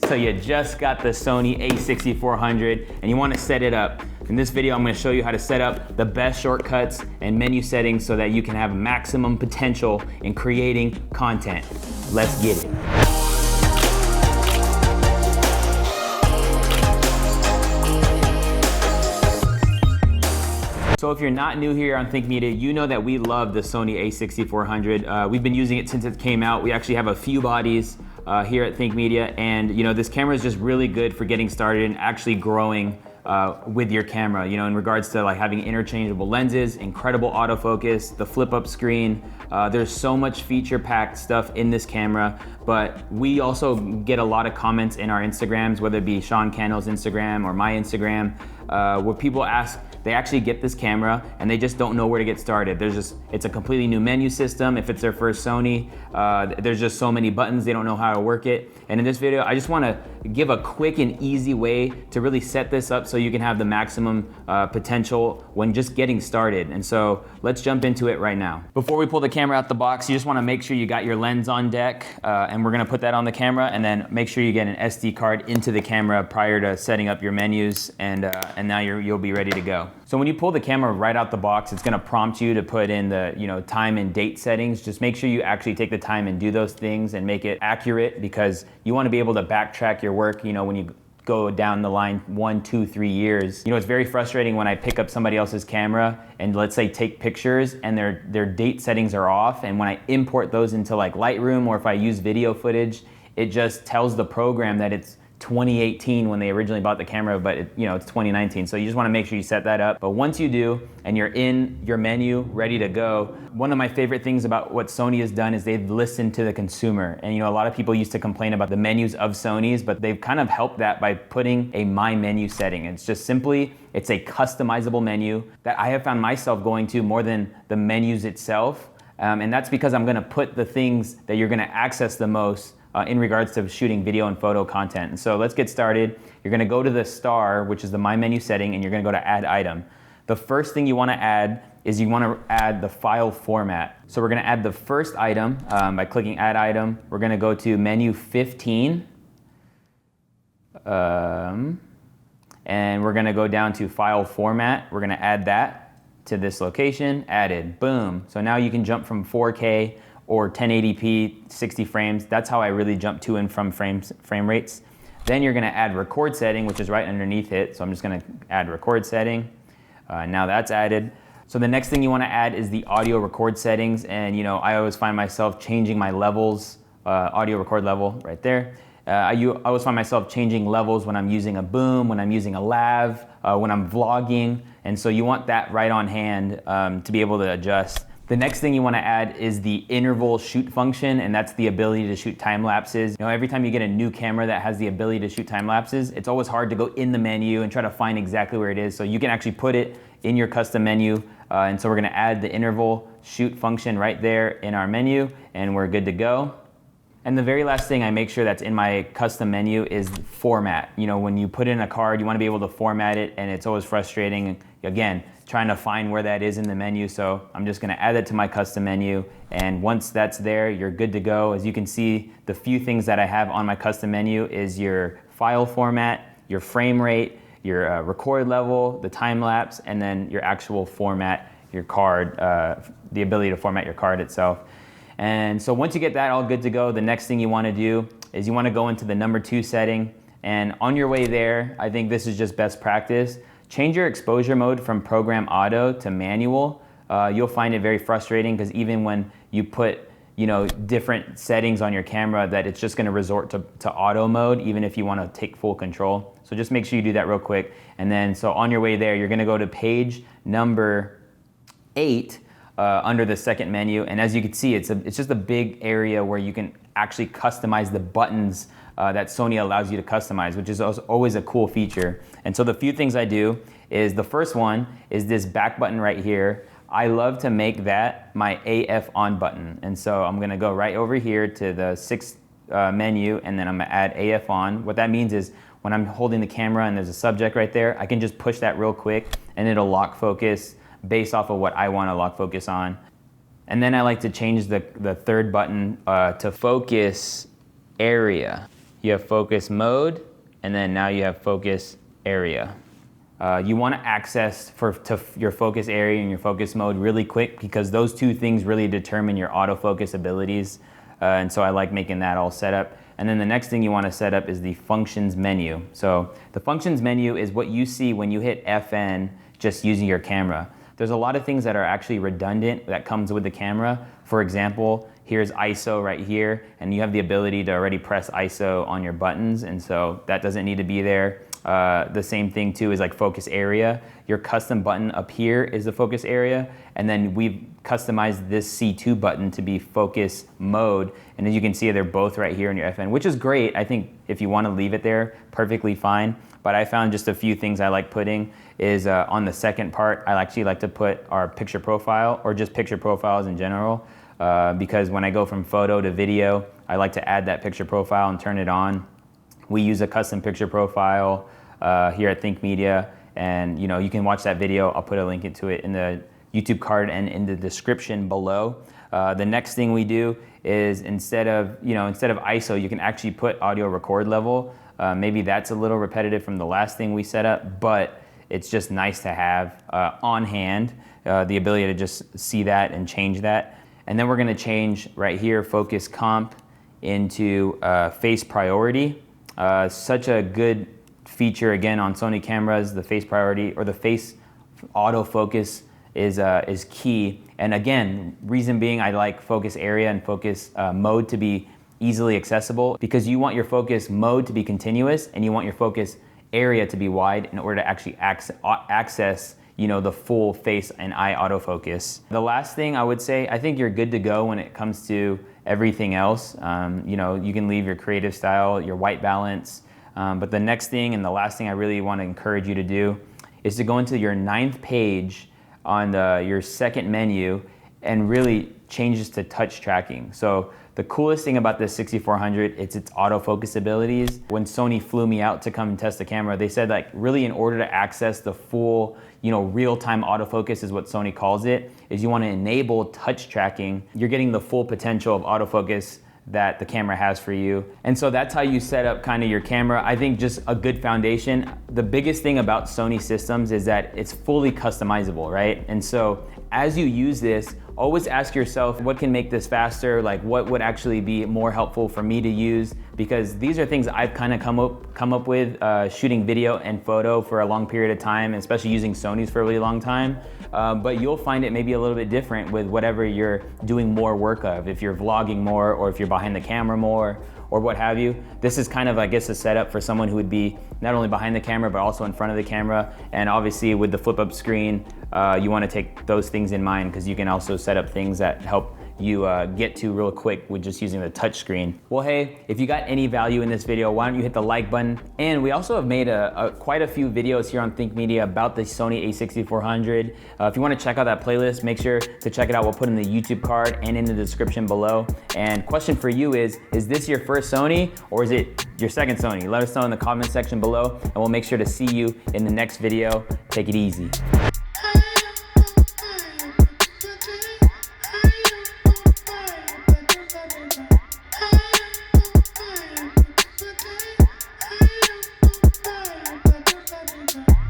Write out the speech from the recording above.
So you just got the Sony a6400 and you want to set it up. In this video, I'm going to show you how to set up the best shortcuts and menu settings so that you can have maximum potential in creating content. Let's get it. So if you're not new here on Think Media, you know that we love the Sony a6400. We've been using it since it came out. We actually have a few bodies here at Think Media, and this camera is just really good for getting started and actually growing with your camera, in regards to like having interchangeable lenses, incredible autofocus, the flip up screen. There's so much feature packed stuff in this camera, but we also get a lot of comments in our Instagrams, whether it be Sean Cannell's Instagram or my Instagram, where people ask, they actually get this camera and they just don't know where to get started. It's a completely new menu system. If it's their first Sony, there's just so many buttons, they don't know how to work it. And in this video, I just wanna give a quick and easy way to really set this up so you can have the maximum potential when just getting started. And so let's jump into it right now. Before we pull the camera out the box, you just wanna make sure you got your lens on deck, and we're gonna put that on the camera, and then make sure you get an SD card into the camera prior to setting up your menus, and now you'll be ready to go. So when you pull the camera right out the box, it's gonna prompt you to put in the time and date settings. Just make sure you actually take the time and do those things and make it accurate, because you wanna be able to backtrack your work when you go down the line 1, 2, 3 years. It's very frustrating when I pick up somebody else's camera and let's say take pictures and their date settings are off, and when I import those into like Lightroom, or if I use video footage, it just tells the program that it's 2018 when they originally bought the camera, but it's 2019. So you just wanna make sure you set that up. But once you do, and you're in your menu, ready to go, one of my favorite things about what Sony has done is they've listened to the consumer. And a lot of people used to complain about the menus of Sony's, but they've kind of helped that by putting a My Menu setting. It's just simply, it's a customizable menu that I have found myself going to more than the menus itself. And that's because I'm gonna put the things that you're gonna access the most in regards to shooting video and photo content. And so let's get started. You're gonna go to the star, which is the My Menu setting, and you're gonna go to Add Item. The first thing you wanna add is you wanna add the file format. So we're gonna add the first item by clicking Add Item. We're gonna go to Menu 15, and we're gonna go down to File Format. We're gonna add that to this location, added, boom. So now you can jump from 4K or 1080p, 60 frames. That's how I really jump to and from frame rates. Then you're gonna add record setting, which is right underneath it. So I'm just gonna add record setting. Now that's added. So the next thing you wanna add is the audio record settings. And I always find myself changing my levels, audio record level right there. I always find myself changing levels when I'm using a boom, when I'm using a lav, when I'm vlogging. And so you want that right on hand to be able to adjust. The next thing you want to add is the interval shoot function, and that's the ability to shoot time lapses. Every time you get a new camera that has the ability to shoot time lapses, it's always hard to go in the menu and try to find exactly where it is. So you can actually put it in your custom menu. And so we're going to add the interval shoot function right there in our menu, and we're good to go. And the very last thing I make sure that's in my custom menu is format. When you put in a card, you want to be able to format it, and it's always frustrating, again, trying to find where that is in the menu. So I'm just gonna add it to my custom menu, and once that's there, you're good to go. As you can see, the few things that I have on my custom menu is your file format, your frame rate, your record level, the time lapse, and then your actual format, your card, the ability to format your card itself. And so once you get that all good to go, the next thing you wanna do is you wanna go into the number 2 setting, and on your way there, I think this is just best practice, change your exposure mode from program auto to manual. You'll find it very frustrating, because even when you put different settings on your camera, that it's just gonna resort to auto mode, even if you wanna take full control. So just make sure you do that real quick. And then, so on your way there, you're gonna go to page number 8, under the second menu, and as you can see, it's just a big area where you can actually customize the buttons that Sony allows you to customize, which is always a cool feature. And so the few things I do is, the first one is this back button right here. I love to make that my AF on button, and so I'm gonna go right over here to the 6th menu, and then I'm gonna add AF on. What that means is, when I'm holding the camera and there's a subject right there, I can just push that real quick and it'll lock focus based off of what I want to lock focus on. And then I like to change the third button to focus area. you have focus mode, and then now you have focus area. You want to access to your focus area and your focus mode really quick because those two things really determine your autofocus abilities. And so I like making that all set up. And then the next thing you want to set up is the functions menu. So the functions menu is what you see when you hit FN just using your camera. There's a lot of things that are actually redundant that comes with the camera. For example, here's ISO right here, and you have the ability to already press ISO on your buttons, and so that doesn't need to be there. The same thing too is like focus area. Your custom button up here is the focus area, and then we've customized this C2 button to be focus mode, and as you can see, they're both right here in your FN, which is great. I think if you want to leave it there, perfectly fine, but I found just a few things I like putting is on the second part, I actually like to put our picture profile or just picture profiles in general, because when I go from photo to video, I like to add that picture profile and turn it on. We use a custom picture profile here at Think Media, and you can watch that video. I'll put a link into it in the YouTube card and in the description below. The next thing we do is instead of ISO, you can actually put audio record level. Maybe that's a little repetitive from the last thing we set up, but it's just nice to have on hand, the ability to just see that and change that. And then we're going to change right here focus comp into face priority. Such a good feature again on Sony cameras. The face priority or the face autofocus is key. And again, reason being I like focus area and focus mode to be easily accessible because you want your focus mode to be continuous and you want your focus area to be wide in order to actually access the full face and eye autofocus. The last thing I would say, I think you're good to go when it comes to everything else. You can leave your creative style, your white balance, but the next thing and the last thing I really want to encourage you to do is to go into your 9th page on your second menu and really change this to touch tracking. So the coolest thing about this 6400, it's its autofocus abilities. When Sony flew me out to come and test the camera, they said like really in order to access the full, real-time autofocus is what Sony calls it, is you want to enable touch tracking. You're getting the full potential of autofocus that the camera has for you. And so that's how you set up kind of your camera. I think just a good foundation. The biggest thing about Sony systems is that it's fully customizable, right? And so as you use this, always ask yourself, what can make this faster? Like what would actually be more helpful for me to use? Because these are things I've kind of come up with shooting video and photo for a long period of time, especially using Sony's for a really long time. But you'll find it maybe a little bit different with whatever you're doing more work of. If you're vlogging more or if you're behind the camera more or what have you. This is kind of, I guess, a setup for someone who would be not only behind the camera, but also in front of the camera. And obviously with the flip up screen, you want to take those things in mind because you can also set up things that help you get to real quick with just using the touch screen. Well, hey, if you got any value in this video, why don't you hit the like button? And we also have made quite a few videos here on Think Media about the Sony a6400. If you want to check out that playlist, make sure to check it out. We'll put in the YouTube card and in the description below. And question for you is this your first Sony or is it your second Sony? Let us know in the comment section below and we'll make sure to see you in the next video. Take it easy.